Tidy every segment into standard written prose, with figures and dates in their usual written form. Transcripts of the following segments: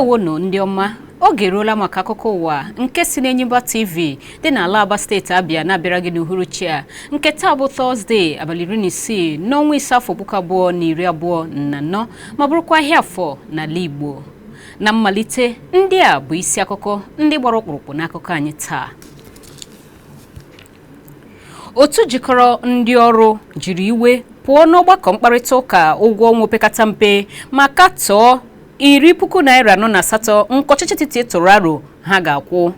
Ndewono ndị ọma, oge eruola maka akụkọ ụwa nke si n'Enyimba TV dị n'ala Aba steeti Abia na-abịara gị n'uhuruchi a nke taa bụ Thursday abalị 16 n'ọnwa ise afọ 2024 ma bụrụkwa ahịa afọ n'ala Igbo. Na mmalite, ndị a bụ isi akụkọ ndị gbara ọkpụrụkpụ n'akụkọ anyị taa. Otu jikọrọ ndị ọrụ jiri iwe pụọ n'ọgbakọ mkparịta ụka ụgwọ ọnwa opekata mpe maka tọọ 10,000 naira nọ na asatọ nke ọchịchị etiti tụrụ aro ha ga-akwụ.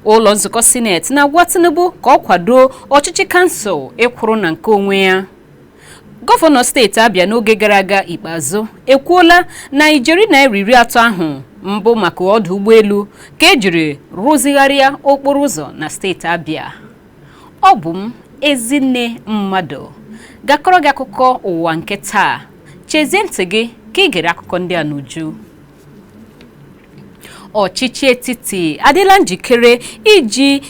Ụlọ nzukọ Sineti na-agwa Tinubu ka ọ kwado ọchịchị kansụl ịkwụrụ na nke onwe ya. Gọvanọ steeti Abia n'oge gara aga ikpeazụ ekwuola na ijeri naira 30 ahụ mbụ maka ọdụ ụgbọelu ka ejiri rụzigharịa okporo ụzọ na steeti Abia. Ọ bụ m Ezinne Mmadụ gakọrọ gị akụkọ ụwa nke taa. Chezie ntị gị ka ị gere akụkọ ndị a n'uju. Ọchịchị etiti adịla njikere iji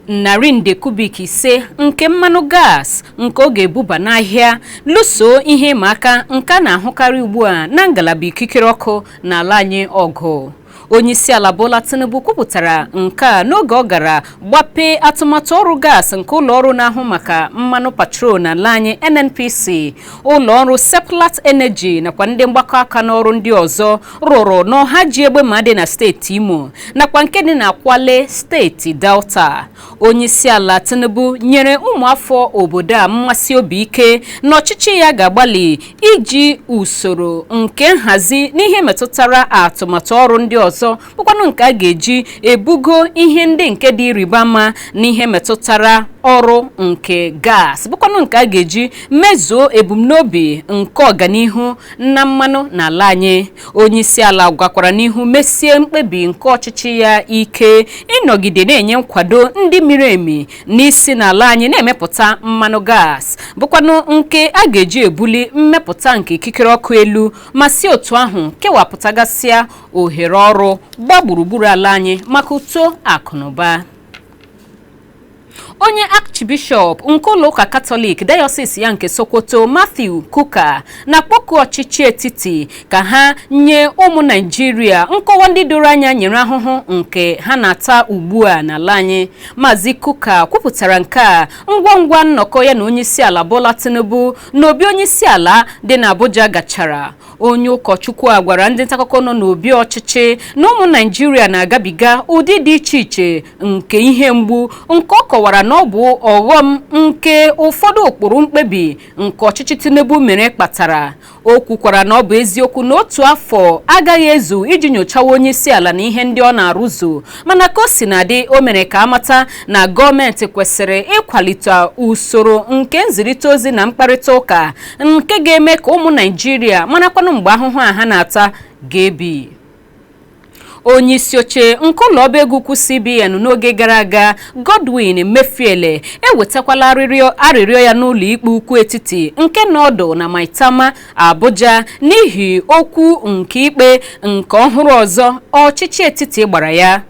100 nde kubik 5 nke mmanụ gas nke ọ ga-ebuba n'ahịa lụso ihe ịma aka nke a na-ahụkarị ugbu a na ngalaba ikikere ọkụ n'ala anyị ọgụ. Onyeisiala Bola Tinubu kwupụtara nke a n'oge ọ gara gbapee atụmatụ ọrụ gas nke ụlọ ọrụ na-ahụ maka mmanụ patrol n'ala anyị NNPC, ụlọ ọrụ Seplat Energy nakwa ndị mgbakọ aka n'ọrụ ndị ọzọ rụrụ n'ọha ji egbe ma dị na steeti Imo nakwa nke dị na Kwale steeti Delta. Onyeisiala Tinubu nyere ụmụafọ obodo a mmasị obi ike na ọchịchị ya ga-agbalị iji usoro nke nhazi n'ihe metụtara atụmatụ ọrụ ndị ọzọ bụkwanụ nke a ga-eji ebugo ihe ndị nke dị ịrịba ama n'ihe metụtara ọrụ nke gas bụkwanụ nke a ga-eji mezuo ebumnobi nke ọganihu na mmanụ n'ala anyị. Onyeisiala gwakwara n'ihu mesie mkpebi nke ọchịchị ya ike ịnọgide na-enye nkwado ndị miri emi n'isi n'ala anyị na-emepụta mmanụ gas bụkwanụ nke a ga-eji ebuli mmepụta nke ikikere ọkụ elu ma si otu ahụ kewapụtagasịa ohere ọrụ gba gburugburu ala anyị maka uto akụnụba. Onye Archbishop nke ụlọ ụka Katọlik Diocese ya nke Sokoto Matthew Kuka na-akpọku ọchịchị etiti ka ha nye ụmụ Naịjirịa nkọwa ndị doro anya nyere ahụhụ nke ha na-ata ugbu a n'ala anyị. Maazị Kuka kwupụtara nke a ngwa nnọkọ ya na onyeisiala Bola Tinubu n'obi onyeisiala dị n'Abuja gachara. Onye ụkọchukwu a gwara ndị ntaakụkọ nọ n'obi ọchịchị na ụmụ Naịjirịa na-agabiga ụdị dị iche iche nke ihe mgbu nke ọ kọwara na ọ bụ ọghọm nke ụfọdụ ụkpụrụ mkpebi nke ọchịchị Tinubu mere kpatara. O kwukwara na ọ bụ eziokwu na otu afọ agaghị ezu iji nyochawa onyeisiala na ihe ndị ọ na-arụzu, mana ka o si na-adị o mere ka amata na gọọmenti kwesịrị ịkwalite usoro nke nzirịta ozi na mkparịta ụka nke ga-eme ka ụmụ Naịjirịa marakwanụ mgbe ahụhụ a ha na-ata ga-ebi. Onye isi oche nke ụlọ ọba ego ukwu CBN n'oge gara aga Godwin Mefiele ewetakwala arịrịọ ya n'ụlọ ikpe ukwu etiti nke nọdụ na Maitama Abuja n'ihi okwu nke ikpe nke ọhụrụ ọzọ ọchịchị etiti gbara ya.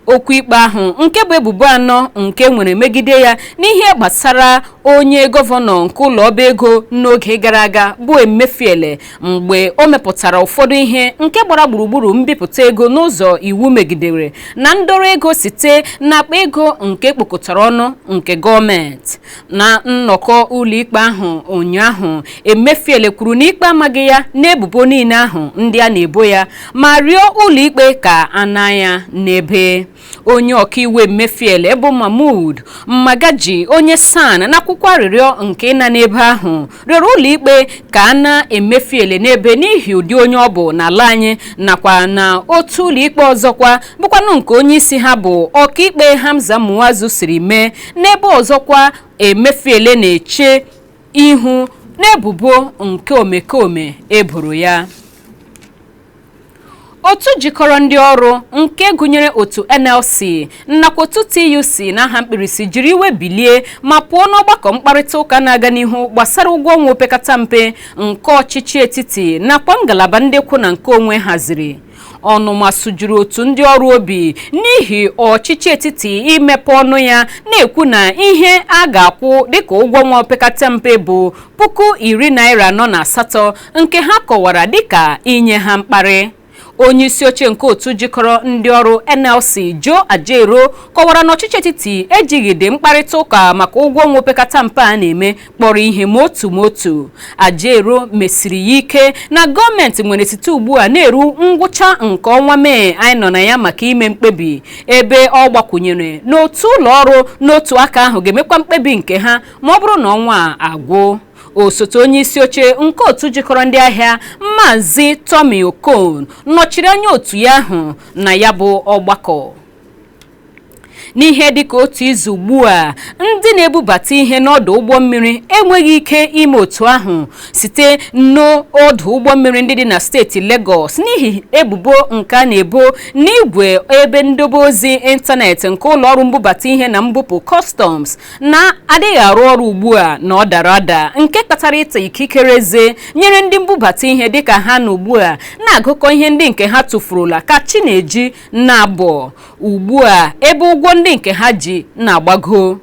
Okwu ikpe ahụ nke bụ ebubo anọ nke nwere megide ya n'ihe gbasara onye gọvanọ nke ụlọ ọba ego n'oge gara aga bụ Emefiele mgbe o mepụtara ụfọdụ ihe nke gbara gburugburu mbipụta ego n'ụzọ iwu megidere na ndọrọ ego site n'akpa ego nke kpokọtara ọnụ nke gọọmenti. Na nnọkọ ụlọikpe ahụ ụnyaahụ, Emefiele kwuru na ikpe amaghị ya n'ebubo niile ahụ ndị a na-ebo ya ma rịọ ụlọikpe ka a naa ya n'ebe. Onye ọkaiwu Emefiele bụ Mahmood Magaji onye SAN n'akwụkwọ arịrịọ nke ịna n'ebe ahụ rịọrọ ụlọikpe ka a na Emefiele n'ebe n'ihi ụdị onye ọ bụ n'ala anyị nakwa na otu ụlọikpe ọzọkwa bụkwanụ nke onye isi ha bụ ọkaikpe Hamza Muazu siri mee n'ebe ọzọkwa Emefiele na-eche ihu n'ebubo nke omekome eboro ya. Otu jikọrọ ndị ọrụ nke gụnyere otu NLC nakwa otu TUC n'aha mkpirisi jiri iwe bilie ma pụọ n'ọgbakọ mkparịta ụka na-aga n'ihu gbasara ụgwọ ọnwa opekata mpe nke ọchịchị etiti nakwa ngalaba ndị kwu na nke onwe haziri. Ọnụma sụjuru otu ndị ọrụ obi n'ihi ọchịchị etiti imepe ọnụ ya na-ekwu na ihe a ga-akwụ dịka ụgwọ ọnwa opekata mpe bụ 10,000 naira 48 nke ha kọwara dịka inye ha mkparị. onye isi oche nke otu jikọrọ ndị ọrụ NLC Joe Ajaero kọwara na ọchịchị etiti ejigide mkparịta ụka maka ụgwọ ọnwa opekata mpe a na-eme kpọrọ ihe ma otu Ajaero mesiri ya ike na gọọmenti nwere site ugbu a na-eru ngwụcha nke ọnwa Mee anyị nọ na ya maka ime mkpebi, ebe ọ gbakwunyere n'otu ụlọ ọrụ n'otu aka ahụ ga-emekwa mkpebi nke ha ma ọ bụrụ na ọnwa a agwụ. Osote onye isi oche nke otu jikọrọ ndị ahịa Maazị Tommy Okon nọchiri anya otu ya ahụ na ya bụ ọgbakọ. N'ihe dịka otu izu ugbu a, ndị na-ebubata ihe n'ọdụ ụgbọ mmiri enweghị ike ime otu ahụ site n'ọdụ ụgbọ mmiri ndị dị na steeti Lagos n'ihi ebubo nke a na-ebo n'igwe ebe ndobe ozi ịntanetị nke ụlọ ọrụ mbubata ihe na mbupụ customs na-adịghị arụ ọrụ ugbu a na ọ dara ada, nke kpatara ịta ikikere eze nyere ndị mbubata ihe dịka ha na ugbu a na-agụkọ ihe ndị nke ha tụfurula ka chi na-eji na-abọ ugbu a, ebe ụgwọ ndị nke ha ji na-agbago.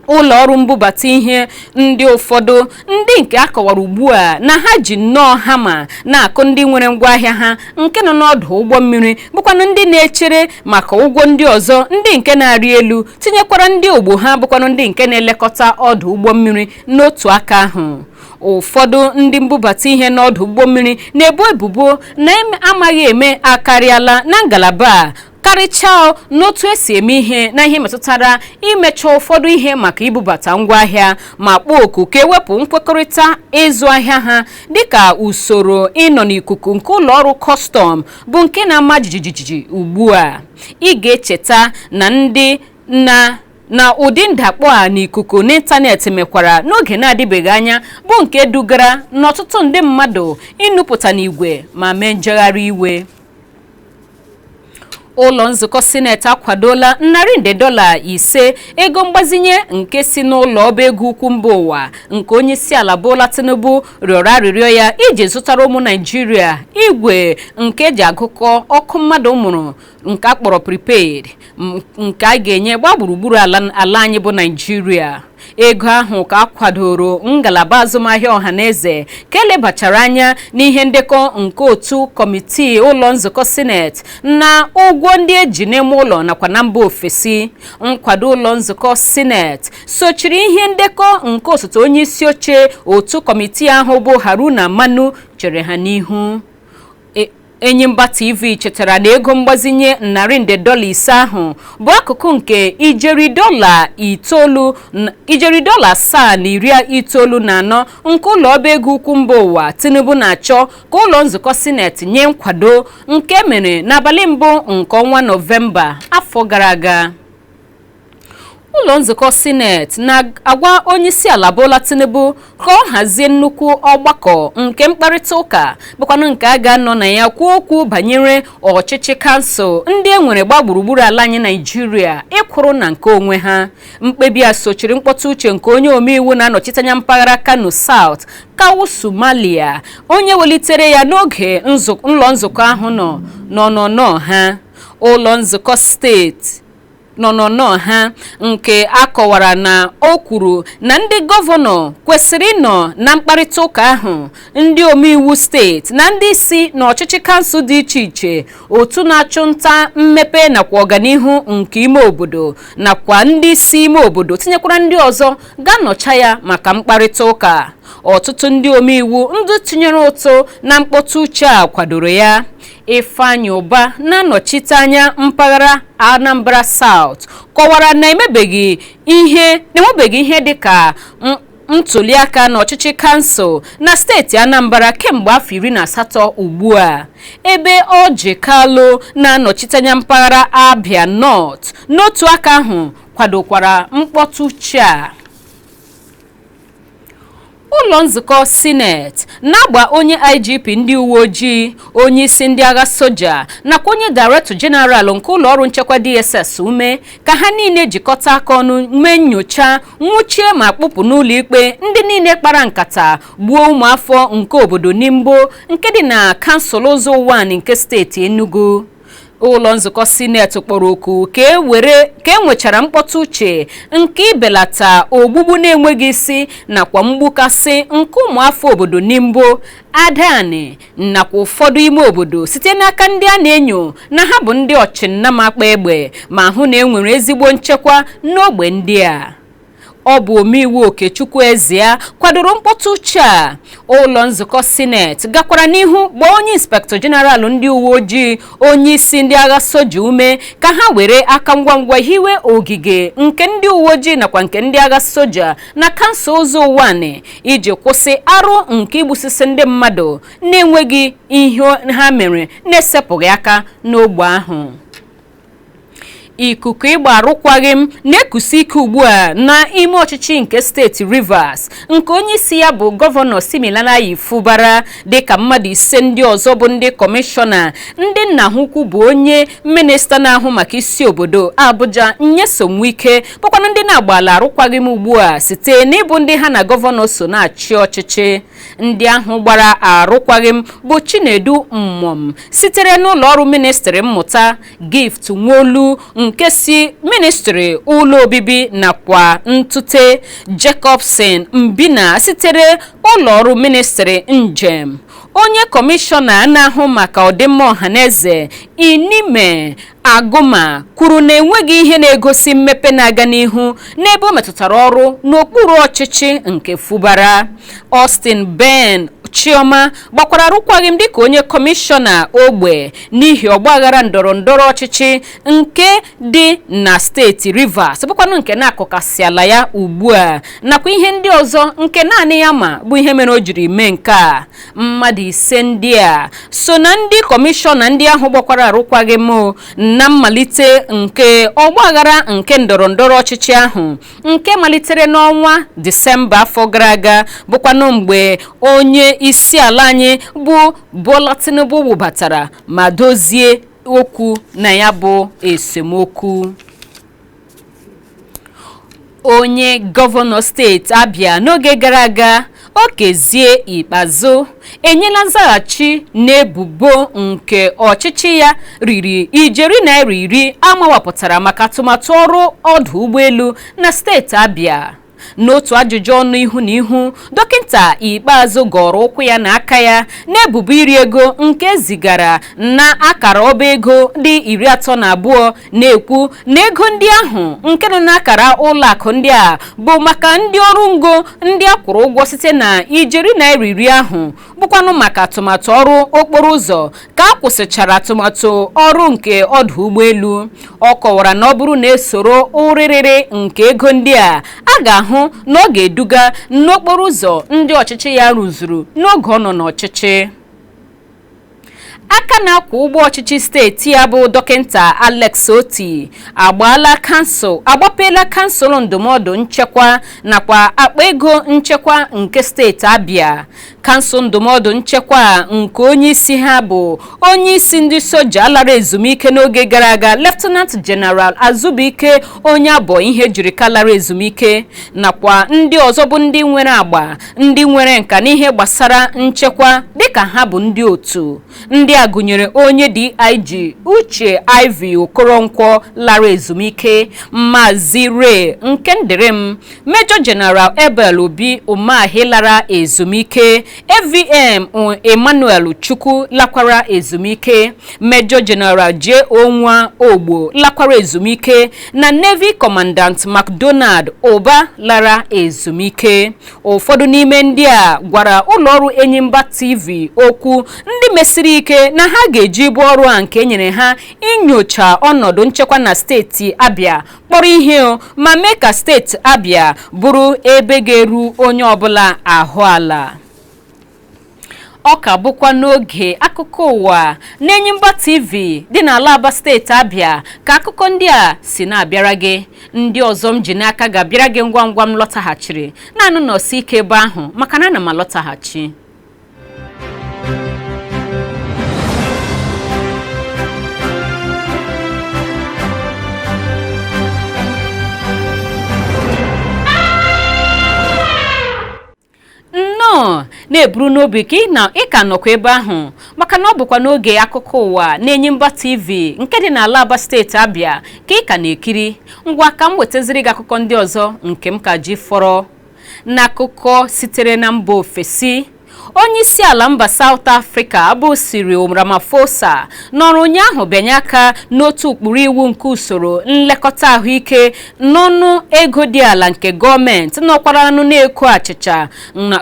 Ụlọ ọrụ mbubata ihe ndị ụfọdụ ndị nke akọwara ugbu a na ha ji nnọọ hama na-akụ ndị nwere ngwaahịa ha nke nọ n'ọdụ ụgbọ mmiri bụkwanụ ndị na-echere maka ụgwọ ndị ọzọ ndị nke na-arị elu, tinyekwara ndị ogbo ha bụkwanụ ndị nke na-elekọta ọdụ ụgbọ mmiri n'otu aka ahụ. Ụfọdụ ndị mbubata ihe n'ọdụ ụgbọ mmiri na-ebo ebubo na amaghị eme akarịala na ngalaba a, karịchaa n'otu esi eme ihe na ihe metụtara imecha ụfọdụ ihe maka ibubata ngwaahịa ma kpọọ oku ka ewepụ nkwekọrịta ịzụ ahịa ha dịka usoro ịnọ n'ikuku nke ụlọ ọrụ kọstọm bụ nke na-ama jijiji ugbu a. Ị ga-echeta na ụdị ndakpọ a n'ikuku n'ịntanetị mekwara n'oge na-adịbeghị anya bụ nke dugara n'ọtụtụ ndị mmadụ ịnụpụta n'igwe ma mee njegharị iwe. Ụlọ nzukọ sineti akwadola $500 ego mgbazinye nke si n'ụlọ ọba ego ukwu mba ụwa nke onye isi ala Bola Tinubu rịọrọ arịrịọ ya iji zụtara ụmụ Naịjirịa igwe nke eji agụkọ ọkụ mmadụ mụrụ nke akpọrọ prepaid nke a ga-enye gba gburugburu ala anyị bụ Naịjirịa. Ego ahụ ka akwadoro ngalaba azụmahịa ọhaneze ka elebachara anya n'ihe ndekọ nke otu kọmitii ụlọ nzukọ sineti na ụgwọ ndị eji n'ime ụlọ nakwa na mba ofesi. Nkwado ụlọ nzukọ sineti sochiri ihe ndekọ nke osote onye isi oche otu kọmitii ahụ bụ Haruna Manu chere ha n'ihu. Enyimba TV chetara na ego mgbazinye $500 ahụ bụ akụkụ nke ijeri $794 nke ụlọ ọba ego ukwu mba ụwa Tinubu na-achọ ka ụlọ nzukọ sineti nye nkwado nke mere n'abalị mbụ nke ọnwa Nọvemba afọ gara aga. Ụlọ nzukọ sineti na-agwa onye isi ala Bola Tinubu ka ọ hazie nnukwu ọgbakọ nke mkparịta ụka bụkwanụ nke a ga-anọ na ya kwuo okwu banyere ọchịchị kansụl ndị enwere gba gburugburu ala anyị Naịjirịa ịkwụrụ na nke onwe ha. Mkpebi a sochiri mkpọtụ uche nke onye omeiwu na-anọchite anya mpaghara Kano South Kawu Sumalia, onye welitere ya n'oge ụlọ nzukọ ahụ nọ ha. Ụlọ nzukọ steeti nọ ha nke akọwara na o kwuru na ndị gọvanọ kwesịrị ịnọ na mkparịta ụka ahụ, ndị omeiwu steeti na ndị isi n'ọchịchị kansụl dị iche iche, otu na-achụ nta mmepe nakwa ọganihu nke ime obodo nakwa ndị isi ime obodo tinyekwara ndị ọzọ ga-anọcha ya maka mkparịta ụka. Ọtụtụ ndị omeiwu ndị tinyere ụtụ na mkpọtụ uche a kwadoro ya. Ifeanyi Ụba na-anọchite anya mpaghara Anambra South kọwara na enwebeghị ihe dịka ntuliaka n'ọchịchị kansụl na steeti Anambra kemgbe afọ 18 ugbu a, ebe Ọjị Kalụ na-anọchite anya mpaghara Abia North n'otu aka ahụ kwadokwara mkpọtụ uche a. Ụlọ nzukọ sineti na-agba onye IGP ndị uwe ojii, onye isi ndị agha soja nakwa onye Director General nke ụlọ ọrụ nchekwa DSS ume ka ha niile jikọta aka ọnụ mee nnyocha, nwụchie ma kpụpụ n'ụlọ ikpe ndị niile kpara nkata gbuo ụmụafọ nke obodo Nimbo nke dị na kansụl ụzọ 1 nke steeti Enugu. ụlọ nzukọ sineti kpọrọ oku ka e nwechara mkpọtụ uche nke ibelata ogbugbu na-enweghị isi nakwa mgbukasị nke ụmụafọ obodo Nimbo, Adani nakwa ụfọdụ ime obodo site n'aka ndị a na-enyo na ha bụ ndị ọchịnnamakpa egbe ma hụ na enwere ezigbo nchekwa n'ogbe ndị a. Ọ bụ omeiwu Okechukwu Ezia kwadoro mkpọtụ uche a. Ụlọ nzukọ sineti gakwara n'ihu gbaa onye inspektọ jeneral ndị uwe ojii onye isi ndị agha soja ume ka ha were aka ngwa hiwe ogige nke ndị uwe ojii nakwa nke ndị agha soja na kansụl ụzọ ụwa iji kwụsị arụ nke igbusisi ndị mmadụ na-enweghị ihe ha mere na-esepụghị aka n'ogbe ahụ. Ikuku ịgba arụkwaghịm na-ekusi ike ugbu a n'ime ọchịchị nke steeti Rivers nke onye isi ya bụ gọvanọ Siminalayi Fubara dịka mmadụ ise ndị ọzọ bụ ndị kọmishọna ndị nna ha ukwu bụ onye minista na-ahụ maka isi obodo Abuja Nyesom Wike bụkwana ndị na-agbala arụkwaghịm ugbu a site n'ịbụ ndị ha na gọvanọ so na-achị ọchịchị. Ndị ahụ gbara arụkwaghịm bụ Chinedu Mmom sitere n'ụlọ ọrụ ministri mmụta, Gift Nwolu nke si ministri ụlọ obibi nakwa ntute, Jacobson Mbina sitere ụlọ ọrụ ministri njem. Onye kọmishọna na-ahụ maka ọdịmma ọhaneze Inime Agụma kwuru na enweghị ihe na-egosi mmepe na-aga n'ihu n'ebe o metụtara ọrụ n'okpuru ọchịchị nke Fubara. Austin Ben Chioma gbakwara arụkwaghịm dịka onye kọmishọna ogbe n'ihi ọgbaghara ndọrọndọrọ ọchịchị nke dị na steeti Rivers bụkwanụ nke na-akọkasịala ya ugbu a nakwa ihe ndị ọzọ nke naanị ya ma bụ ihe mere o jiri mee nke a. Mmadụ ise ndị a so na ndị kọmishọna ndị ahụ gbakwara arụkwaghịm na mmalite nke ọgbaghara nke ndọrọndọrọ ọchịchị ahụ nke malitere n'ọnwa Disemba afọ gara aga bụkwanụ mgbe onye isi ala anyị bụ Bola Tinubu wubatara ma dozie okwu na ya bụ esemokwu. Onye gọvanọ steeti Abia n'oge gara aga Okezie Ikpeazụ enyela nzaghachi n'ebubo nke ọchịchị ya riri ijeri naira 10 amawapụtara maka atụmatụ ọrụ ọdụ ụgbọelu na steeti Abia. N'otu ajụjụ ọnụ ihu na ihu, dọkịta Ikpeazụ gọrọ ụkwụ ya n'aka ya n'ebubo iri ego nke zigara na akara ọba ego dị 32 na-ekwu na ego ndị ahụ nke nọ n'akara ụlọakụ ndị a bụ maka ndị ọrụ ngo ndị a kwụrụ ụgwọ site na ijeri naira 10 ahụ bụkwanụ maka atụmatụ ọrụ okporo ụzọ ka a kwụsịchara atụmatụ ọrụ nke ọdụ ụgbọelu. Ọ kọwara na ọ bụrụ na esoro ụrịrịrị nke ego ndị a ga-ahụ na ọ ga-eduga n'okporo ụzọ ndị ọchịchị ya rụzuru n'oge ọ nọ n'ọchịchị. Aka na-akwụ ụgbọ ọchịchị steeti ya bụ dọkịta Alex Oti agbapela kansụl ndụmọdụ nchekwa nakwa akpa ego nchekwa nke steeti Abia. Kansụl ndụmọdụ nchekwa nke onye isi ha bụ onye isi ndị soja lara ezumike n'oge gara aga Lieutenant General Azubike onye abọ ihe jiri kalara ezumike nakwa ndị ọzọ bụ ndị nwere agba ndị nwere nka n'ihe gbasara nchekwa dịka ha bụ ndị otu. Ndị a gụnyere onye DIG Uche Ivy Okoronkwo lara ezumike, Maazị Ray Nkenderem, Major General Ebel Obi Umahi lara ezumike, AVM Emmanuel Chukwu lakwara ezumike, Major General J. Onwa Ogbo lakwara ezumike na Navy Commandant McDonald Oba lara ezumike. Ụfọdụ n'ime ndị a gwara ụlọọrụ Enyimba TV okwu ndị mesiri ike na ha ga-eji ibu ọrụ a nke nyere ha inyocha ọnọdụ nchekwa na steeti Abia kpọrọ ihe ma mee ka steeti Abia bụrụ ebe ga-eru onye ọbụla ahụ ala. Ọ ka bụkwa n'oge akụkọ ụwa n'Enyimba TV dị n'ala Aba steeti Abia ka akụkọ ndị a si na-abịara gị. Ndị ọzọ m ji n'aka ga-abịara gị ngwa ngwa m lọtaghachiri naanị nọsi ike ebe ahụ maka na ana m alọtaghachi. na-eburu n'obi ka ị ka nọkwa ebe ahụ maka na ọ bụkwa n'oge akụkọ ụwa na-Enyimba TV nke dị n'ala Aba steeti Abịa ka ị ka na-ekiri. Ngwa ka m wetaziri gị akụkọ ndị ọzọ nke m ka ji fọrọ. N'akụkọ sitere na mba ofesi, onye isi ala mba South Africa bụ Cyril Ramaphosa nọrọ ụnyaahụ bịanye aka n'otu ụkpụrụ iwu nke usoro nlekọta ahụike n'ọnụ ego dị ala nke gọọmenti nọkwara na-eko achịcha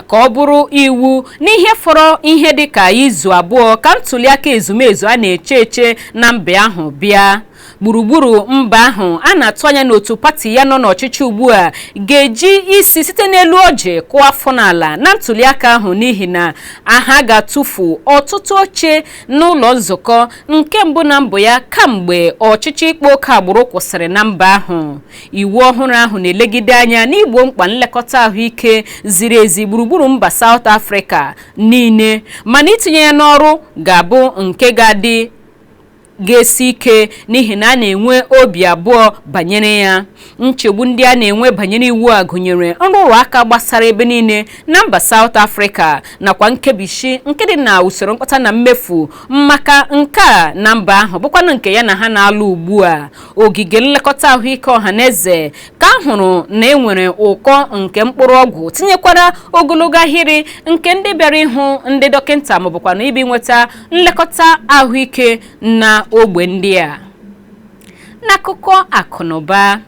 ka ọ bụrụ iwu n'ihe fọrọ ihe dịka izu abụọ ka ntụliaka ezumezu a na-eche na mba ahụ bịa. Gburugburu mba ahụ a na-atụ anya n'otu pati ya nọ n'ọchịchị ugbu a ga-eji isi site n'elu ọjị kụọ afọ n'ala na ntụliaka ahụ n'ihi na ha ga-atụfu ọtụtụ oche n'ụlọ nzukọ nke mbụ na mbụ ya kamgbe ọchịchị ikpe oke agbụrụ kwụsịrị na mba ahụ. Iwu ọhụrụ ahụ na-elegide anya n'igbo mkpa nlekọta ahụike ziri ezi gburugburu mba South Africa niile, mana itinye ya n'ọrụ ga-abụ nke ga-esi ike n'ihi na a na-enwe obi abụọ banyere ya. Nchegbu ndị a na-enwe banyere iwu a gụnyere nrụrụ aka gbasara ebe niile na mba South Africa nakwa nkebishi nke dị na usoro mkpata na mmefu maka nke a na mba ahụ bụkwanụ nke ya na ha na-alụ ugbu a. Ogige nlekọta ahụike ọhaneze ka ahụrụ na enwere ụkọ nke mkpụrụ ọgwụ tinyekwara ogologo ahịrị nke ndị bịara ịhụ ndị dọkịnta maọbụkwanụ ibi nweta nlekọta ahụike na ogbe ndị a. N'akụkọ akụnụba,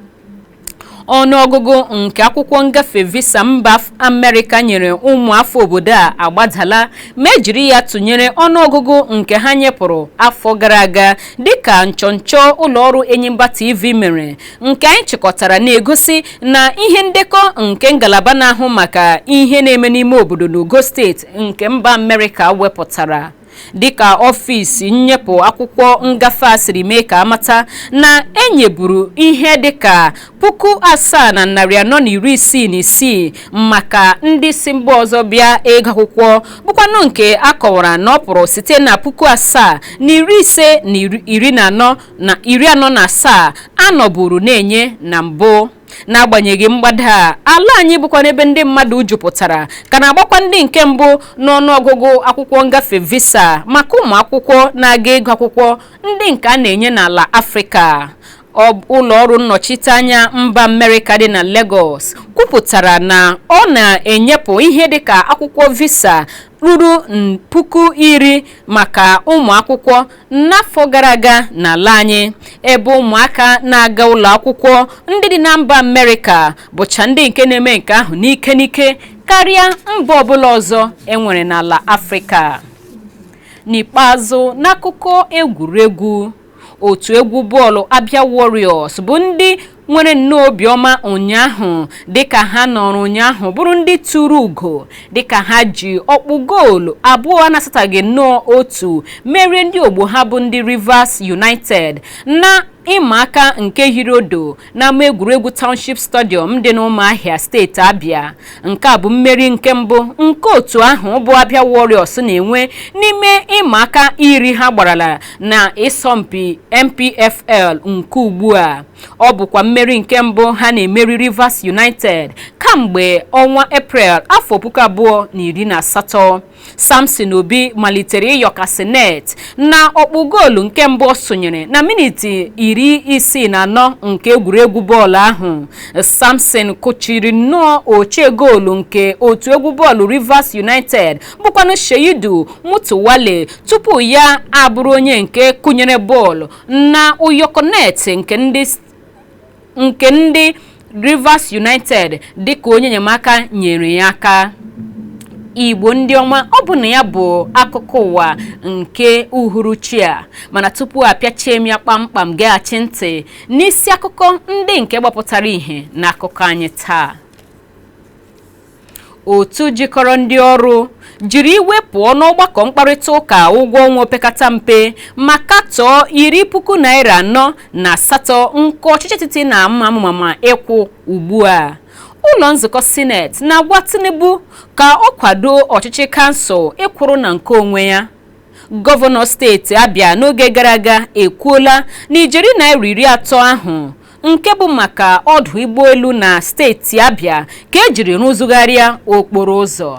ọnụọgụgụ nke akwụkwọ ngafe visa mba Amerịka nyere ụmụ afọ obodo a agbadala ma ejiri ya tụnyere ọnụọgụgụ nke ha nyepụrụ afọ gara aga dịka nchọnchọ ụlọọrụ Enyimba TV mere, nke anyị chịkọtara na-egosi na ihe ndekọ nke ngalaba na-ahụ maka ihe na-eme n'ime obodo n'Ogo steeti nke mba Amerịka wepụtara. Dịka ọfịs nnyepụ akwụkwọ ngafe a siri mee ka amata na enyeburu ihe dịka 7,466 maka ndị si mba ọzọ bịa ego akwụkwọ, bụkwanụ nke akọwara na ọ pụrụ site na 7,547 anọburu na-enye na mbụ. N'agbanyeghị mgbada ala anyị bụkwa n'ebe ndị mmadụ jupụtara ka na-agbakwa ndị nke mbụ n'ọnụọgụgụ akwụkwọ ngafe visa maka ụmụ akwụkwọ na-aga ego akwụkwọ ndị nke a na-enye n'ala Afrịka. Ụlọ ọrụ nnọchiteanya mba Amerịka dị na Lagos kwupụtara na ọ na-enyepụ ihe dịka akwụkwọ visa ruru 10,000 maka ụmụ akwụkwọ n'afọ gara aga n'ala anyị, ebe ụmụaka na-aga ụlọ akwụkwọ ndị dị na mba Amerịka bụcha ndị nke na-eme nke ahụ n'ike karịa mba ọbụla ọzọ enwere n'ala Afrịka. N'ikpeazụ, n'akụkọ egwuregwu, otu egwu bọọlụ Abia Warriors bụ ndị nwere nnọọ obiọma ụnyaahụ dịka ha nọrọ ụnyaahụ bụrụ ndị tụrụ ugo dịka ha ji ọkpụ goolu abụọ na-asataghị nnọọ otu merie ndị ogbo ha bụ ndị Rivers United na ịma aka nke Hirodo n'ama egwuregwu Township Stadium dị n'Ụmụahịa steeti Abịa. Nke a bụ mmeri nke mbụ nke otu ahụ bụ Abia Warriors na-enwe n'ime ịma aka iri ha gbarala na ịsọmpi MPFL nke ugbu a. Ọ bụkwa mmeri nke mbụ ha na-emeri Rivers United kamgbe ọnwa April afọ 2018. Samson Obi malitere ịyọkasị net na ọkpụ goolu nke mbụ sonyere na miniti 64 nke egwuregwu bọọlụ ahụ. Samson kụchiri nnọọ oche goolu nke otu egwu bọọlụ Rivers United bụkwanụ Sheidu Mutuwale tupu ya abụrụ onye nke kụnyere bọọlụ na ụyọkọ net nke ndị Rivers United dịka onye enyemaka nyere ya aka. Igbo ndị ọma, ọ bụ na ya bụ akụkọ ụwa nke uhuruchi a, mana tupu apịachie m ya kpamkpam gaghachi ntị n'isi akụkọ ndị nke gbapụtara ihe n'akụkọ anyị taa. Otu jikọrọ ndị ọrụ jiri iwe pụọ n'ọgbakọ mkparịta ụka ụgwọ ọnwa opekata mpe maka tọọ 10,000 naira 48 nke ọchịchị etiti na ama ịkwụ ugbu a. Ụlọ nzukọ Senate na-agwa Tinubu ka ọ kwado ọchịchị kansụl ịkwụrụ na nke onwe ya. Gọvanọ steeti Abịa n'oge gara aga ekwuola na ijeri naira 30 ahụ nke bụ maka ọdụ ụgbọelu na steeti Abịa ka ejiri rụzugharịa okporo ụzọ.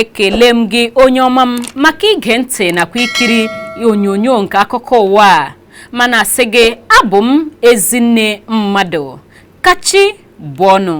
ekele m gị onye ọma m maka ige ntị nakwa ikiri onyonyo nke akụkọ ụwa mana sị gị abụ m Ezinne Mmadụ kachi bụ ọnụ.